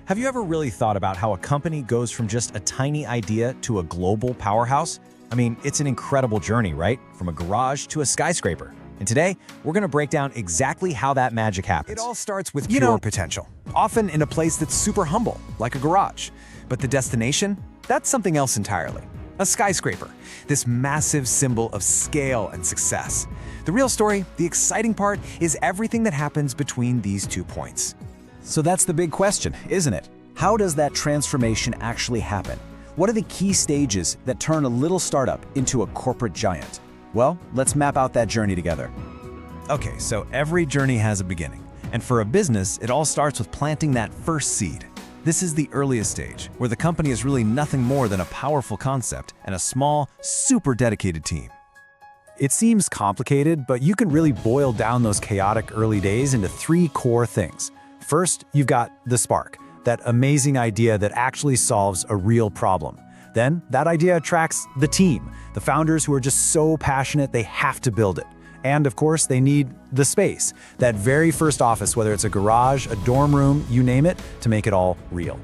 Have you ever really thought about how a company goes from just a tiny idea to a global powerhouse? I mean, it's an incredible journey, right? From a garage to a skyscraper. And today, we're going to break down exactly how that magic happens. It all starts with pure potential, often in a place that's super humble, like a garage. But the destination? That's something else entirely. A skyscraper, this massive symbol of scale and success. The real story, the exciting part, is everything that happens between these 2 points. So that's the big question, isn't it? How does that transformation actually happen? What are the key stages that turn a little startup into a corporate giant? Well, let's map out that journey together. Okay, so every journey has a beginning. And for a business, it all starts with planting that first seed. This is the earliest stage, where the company is really nothing more than a powerful concept and a small, super dedicated team. It seems complicated, but you can really boil down those chaotic early days into 3 core things. First, you've got the spark, that amazing idea that actually solves a real problem. Then, that idea attracts the team, the founders who are just so passionate they have to build it. And of course, they need the space, that very first office, whether it's a garage, a dorm room, you name it, to make it all real.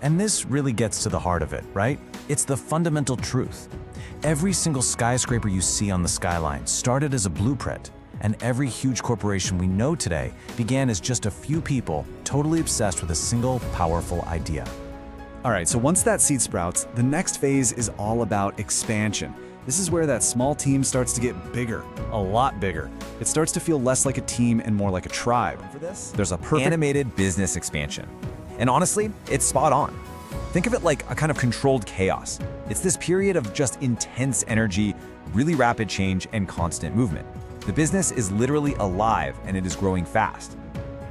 And this really gets to the heart of it, right? It's the fundamental truth. Every single skyscraper you see on the skyline started as a blueprint, and every huge corporation we know today began as just a few people totally obsessed with a single powerful idea. All right, so once that seed sprouts, the next phase is all about expansion. This is where that small team starts to get bigger, a lot bigger. It starts to feel less like a team and more like a tribe. For this, there's a perfect Animated business expansion. And honestly, it's spot on. Think of it like a kind of controlled chaos. It's this period of just intense energy, really rapid change, and constant movement. The business is literally alive and it is growing fast.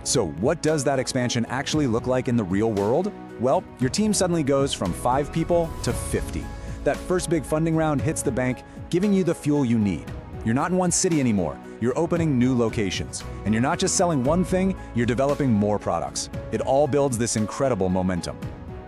So what does that expansion actually look like in the real world? Well, your team suddenly goes from 5 people to 50. That first big funding round hits the bank, giving you the fuel you need. You're not in one city anymore. You're opening new locations. And you're not just selling one thing, you're developing more products. It all builds this incredible momentum.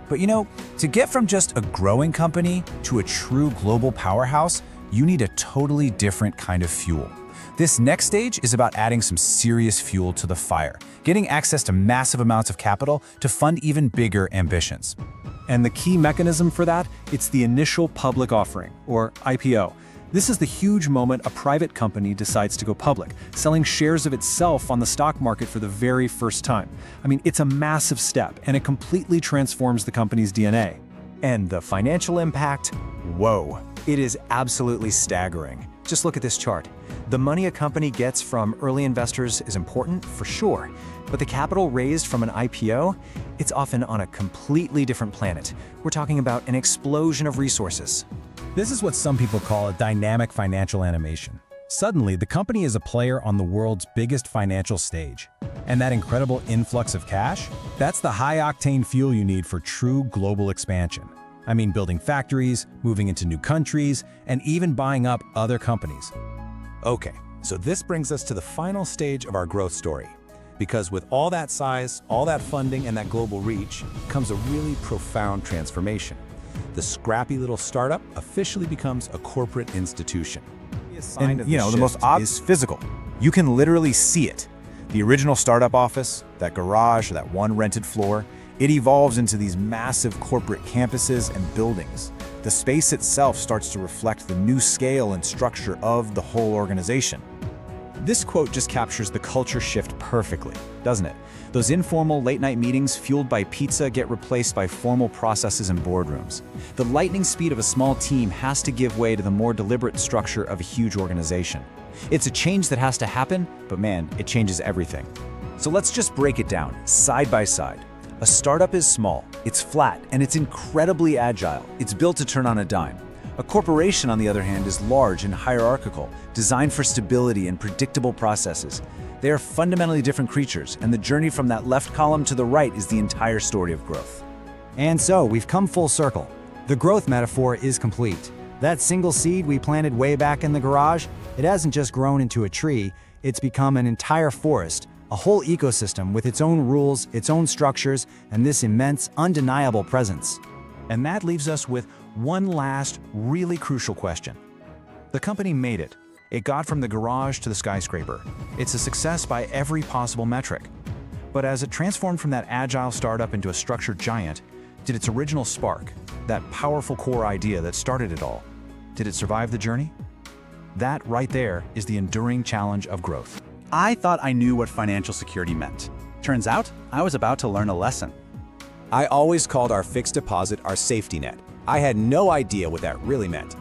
But to get from just a growing company to a true global powerhouse, you need a totally different kind of fuel. This next stage is about adding some serious fuel to the fire, getting access to massive amounts of capital to fund even bigger ambitions. And the key mechanism for that, it's the initial public offering, or IPO. This is the huge moment a private company decides to go public, selling shares of itself on the stock market for the very first time. I mean, it's a massive step, and it completely transforms the company's DNA. And the financial impact? Whoa, it is absolutely staggering. Just look at this chart. The money a company gets from early investors is important, for sure, but the capital raised from an IPO, it's often on a completely different planet. We're talking about an explosion of resources. This is what some people call a dynamic financial animation. Suddenly, the company is a player on the world's biggest financial stage. And that incredible influx of cash, that's the high-octane fuel you need for true global expansion. I mean, building factories, moving into new countries, and even buying up other companies. Okay, so this brings us to the final stage of our growth story. Because with all that size, all that funding, and that global reach comes a really profound transformation. The scrappy little startup officially becomes a corporate institution. And the most obvious is physical. You can literally see it. The original startup office, that garage, or that one rented floor, it evolves into these massive corporate campuses and buildings. The space itself starts to reflect the new scale and structure of the whole organization. This quote just captures the culture shift perfectly, doesn't it? Those informal late-night meetings fueled by pizza get replaced by formal processes and boardrooms. The lightning speed of a small team has to give way to the more deliberate structure of a huge organization. It's a change that has to happen, but man, it changes everything. So let's just break it down, side by side. A startup is small, it's flat, and it's incredibly agile. It's built to turn on a dime. A corporation, on the other hand, is large and hierarchical, designed for stability and predictable processes. They are fundamentally different creatures, and the journey from that left column to the right is the entire story of growth. And so, we've come full circle. The growth metaphor is complete. That single seed we planted way back in the garage, it hasn't just grown into a tree, it's become an entire forest, a whole ecosystem with its own rules, its own structures, and this immense, undeniable presence. And that leaves us with one last, really crucial question. The company made it. It got from the garage to the skyscraper. It's a success by every possible metric. But as it transformed from that agile startup into a structured giant, did its original spark, that powerful core idea that started it all, did it survive the journey? That right there is the enduring challenge of growth. I thought I knew what financial security meant. Turns out, I was about to learn a lesson. I always called our fixed deposit our safety net. I had no idea what that really meant.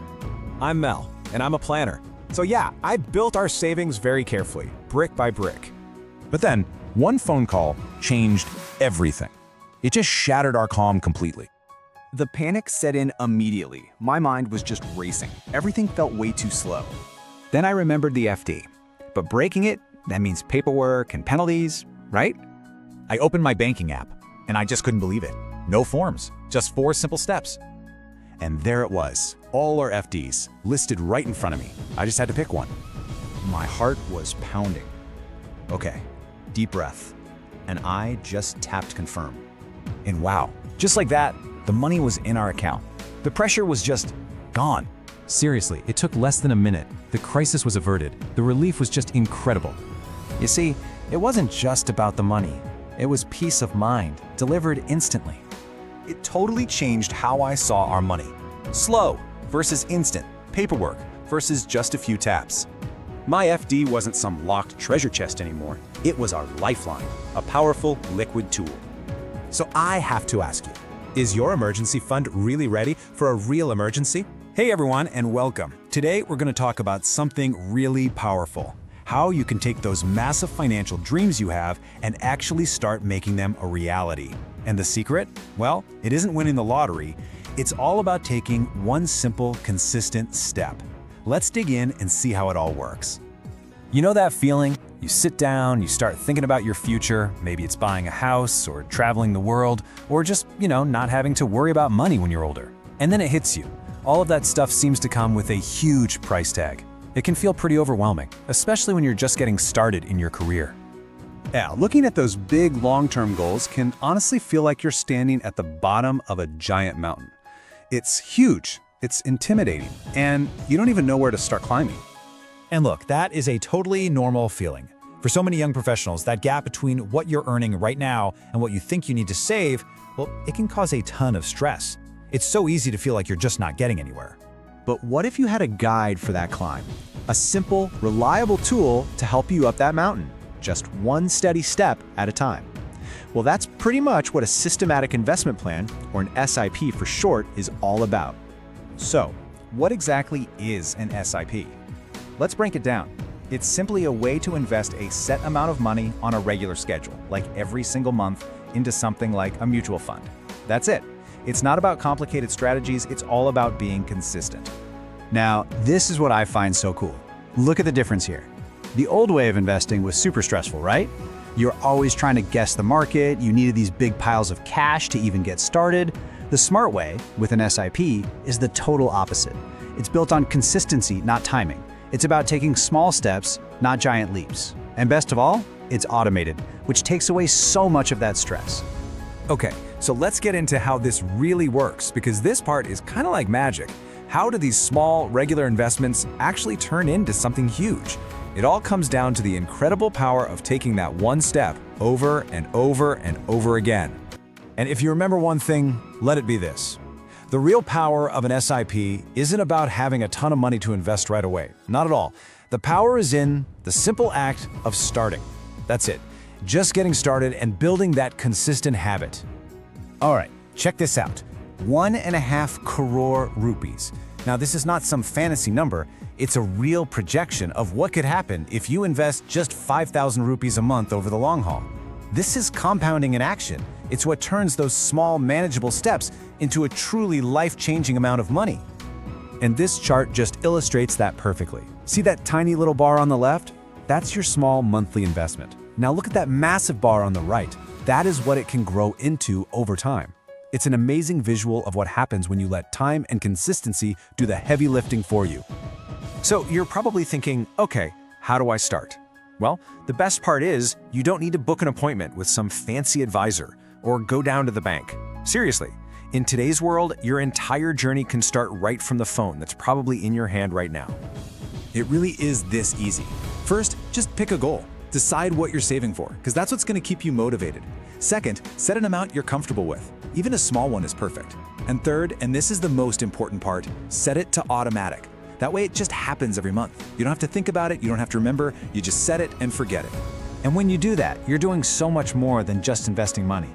I'm Mel, and I'm a planner. So yeah, I built our savings very carefully, brick by brick. But then, one phone call changed everything. It just shattered our calm completely. The panic set in immediately. My mind was just racing. Everything felt way too slow. Then I remembered the FD. But breaking it, that means paperwork and penalties, right? I opened my banking app, and I just couldn't believe it. No forms, just 4 simple steps. And there it was, all our FDs, listed right in front of me. I just had to pick one. My heart was pounding. Okay, deep breath. And I just tapped confirm. And wow, just like that, the money was in our account. The pressure was just gone. Seriously, it took less than a minute. The crisis was averted. The relief was just incredible. You see, it wasn't just about the money. It was peace of mind, delivered instantly. It totally changed how I saw our money. Slow versus instant, paperwork versus just a few taps. My FD wasn't some locked treasure chest anymore. It was our lifeline, a powerful liquid tool. So I have to ask you, is your emergency fund really ready for a real emergency? Hey everyone, and welcome. Today we're going to talk about something really powerful. How you can take those massive financial dreams you have and actually start making them a reality. And the secret? Well, it isn't winning the lottery. It's all about taking one simple, consistent step. Let's dig in and see how it all works. You know that feeling? You sit down, you start thinking about your future. Maybe it's buying a house or traveling the world, or just, not having to worry about money when you're older. And then it hits you. All of that stuff seems to come with a huge price tag. It can feel pretty overwhelming, especially when you're just getting started in your career. Yeah, looking at those big long-term goals can honestly feel like you're standing at the bottom of a giant mountain. It's huge, it's intimidating, and you don't even know where to start climbing. And look, that is a totally normal feeling. For so many young professionals, that gap between what you're earning right now and what you think you need to save, well, it can cause a ton of stress. It's so easy to feel like you're just not getting anywhere. But what if you had a guide for that climb? A simple, reliable tool to help you up that mountain, just one steady step at a time. Well, that's pretty much what a systematic investment plan, or an SIP for short, is all about. So, what exactly is an SIP? Let's break it down. It's simply a way to invest a set amount of money on a regular schedule, like every single month, into something like a mutual fund. That's it. It's not about complicated strategies, it's all about being consistent. Now, this is what I find so cool. Look at the difference here. The old way of investing was super stressful, right? You're always trying to guess the market, you needed these big piles of cash to even get started. The smart way, with an SIP, is the total opposite. It's built on consistency, not timing. It's about taking small steps, not giant leaps. And best of all, it's automated, which takes away so much of that stress. Okay, so let's get into how this really works, because this part is kind of like magic. How do these small, regular investments actually turn into something huge? It all comes down to the incredible power of taking that one step over and over and over again. And if you remember one thing, let it be this. The real power of an SIP isn't about having a ton of money to invest right away. Not at all. The power is in the simple act of starting. That's it. Just getting started and building that consistent habit. All right, check this out. 1.5 crore rupees. Now, this is not some fantasy number. It's a real projection of what could happen if you invest just 5,000 rupees a month over the long haul. This is compounding in action. It's what turns those small, manageable steps into a truly life-changing amount of money. And this chart just illustrates that perfectly. See that tiny little bar on the left? That's your small monthly investment. Now look at that massive bar on the right. That is what it can grow into over time. It's an amazing visual of what happens when you let time and consistency do the heavy lifting for you. So you're probably thinking, okay, how do I start? Well, the best part is you don't need to book an appointment with some fancy advisor or go down to the bank. Seriously, in today's world, your entire journey can start right from the phone that's probably in your hand right now. It really is this easy. First, just pick a goal. Decide what you're saving for, because that's what's going to keep you motivated. Second, set an amount you're comfortable with. Even a small one is perfect. And third, and this is the most important part, set it to automatic. That way it just happens every month. You don't have to think about it, you don't have to remember, you just set it and forget it. And when you do that, you're doing so much more than just investing money.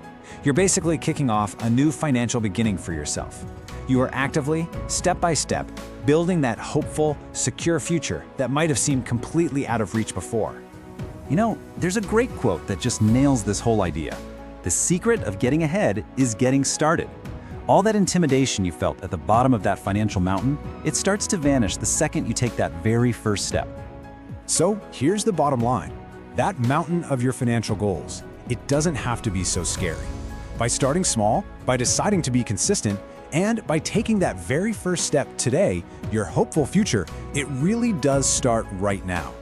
You're basically kicking off a new financial beginning for yourself. You are actively, step by step, building that hopeful, secure future that might have seemed completely out of reach before. You know, there's a great quote that just nails this whole idea. The secret of getting ahead is getting started. All that intimidation you felt at the bottom of that financial mountain, it starts to vanish the second you take that very first step. So here's the bottom line. That mountain of your financial goals, it doesn't have to be so scary. By starting small, by deciding to be consistent, and by taking that very first step today, your hopeful future, it really does start right now.